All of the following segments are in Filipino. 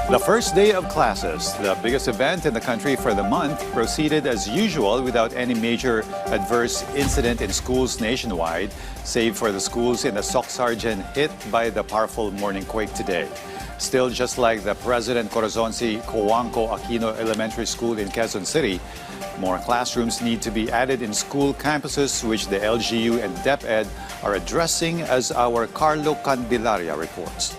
The first day of classes, the biggest event in the country for the month, proceeded as usual without any major adverse incident in schools nationwide, save for the schools in the Soc-Sargent hit by the powerful morning quake today. Still, just like the President Corazon C. Cojuangco Aquino Elementary School in Quezon City, more classrooms need to be added in school campuses, which the LGU and DepEd are addressing, as our Carlo Candelaria reports.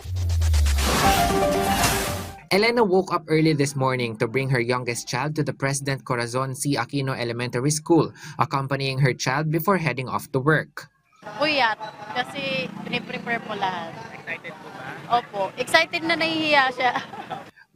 Elena woke up early this morning to bring her youngest child to the President Corazon C. Aquino Elementary School, accompanying her child before heading off to work. Puyat, kasi piniprepare po lahat. Excited po ba? Opo, excited na nahihiya siya.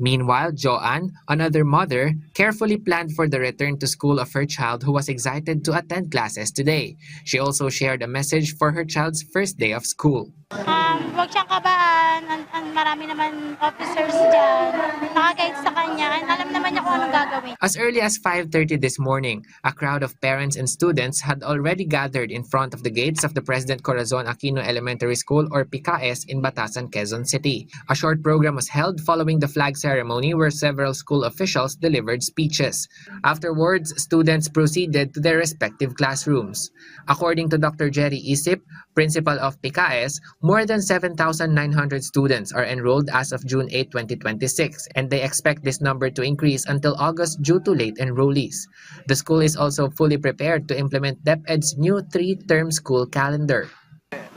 Meanwhile, Joanne, another mother, carefully planned for the return to school of her child who was excited to attend classes today. She also shared a message for her child's first day of school. Huwag siyang kabaan. Marami naman officers dyan. Nakaguide sa kanya. Alam naman niya kung anong gagawin. As early as 5:30 this morning, a crowd of parents and students had already gathered in front of the gates of the President Corazon Aquino Elementary School, or PCAES, in Batasan, Quezon City. A short program was held following the flag ceremony where several school officials delivered speeches. Afterwards, students proceeded to their respective classrooms. According to Dr. Jerry Isip, principal of PCAES, more than 7,900 students are enrolled as of June 8, 2026, and they expect this number to increase until August due to late enrollees. The school is also fully prepared to implement DepEd's new 3-term school calendar.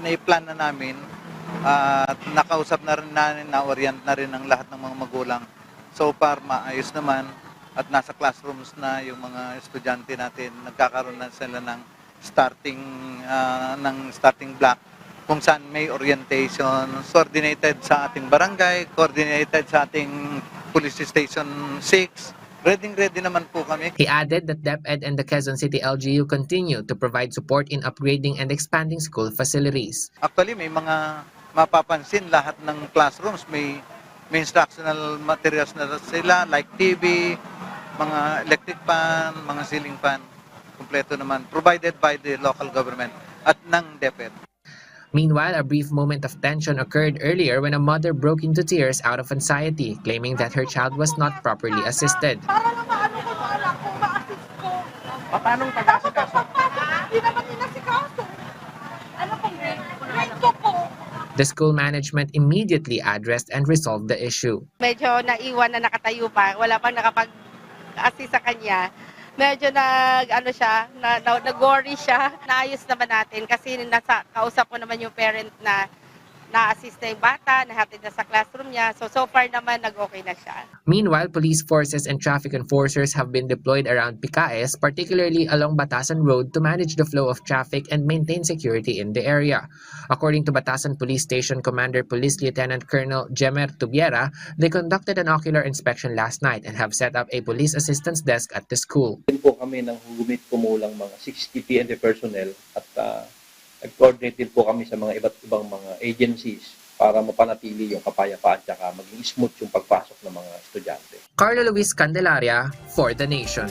Naiplan na namin at nakausap na rin namin, na-orient na rin ang lahat ng mga magulang. So far, maayos naman at nasa classrooms na yung mga estudyante natin. Nagkakaroon na sila ng starting block kung saan may orientation, coordinated sa ating barangay, coordinated sa ating police station 6. Ready naman po kami. He added that DepEd and the Quezon City LGU continue to provide support in upgrading and expanding school facilities. Actually, may mga mapapansin lahat ng classrooms, may instructional materials na sila like TV, mga electric fan, mga ceiling fan. Kumpleto naman, provided by the local government at ng DepEd. Meanwhile, a brief moment of tension occurred earlier when a mother broke into tears out of anxiety, claiming that her child was not properly assisted. Para lang maano ko sa anak ko, ma-assist ko. Paano pag-asikaso? Hindi naman inasikaso. Ano pong grade ko po? The school management immediately addressed and resolved the issue. Medyo naiwan na nakatayo pa, wala pang nakapag-assist sa kanya. Medyo nag-worry siya. Naayos naman natin kasi kausap ko naman yung parent na na-assist na yung bata, nahatid na sa classroom niya. So far naman, nag-okay na siya. Meanwhile, police forces and traffic enforcers have been deployed around PCAES, particularly along Batasan Road, to manage the flow of traffic and maintain security in the area. According to Batasan Police Station Commander Police Lieutenant Colonel Jemer Tubiera, they conducted an ocular inspection last night and have set up a police assistance desk at the school. Din po kami ng hugumit kumulang mga 60 PNP personnel at nag-coordinate din po kami sa mga iba't ibang mga agencies para mapanatili yung kapayapaan at maging smooth yung pagpasok ng mga estudyante. Carlo Luis Candelaria for The Nation.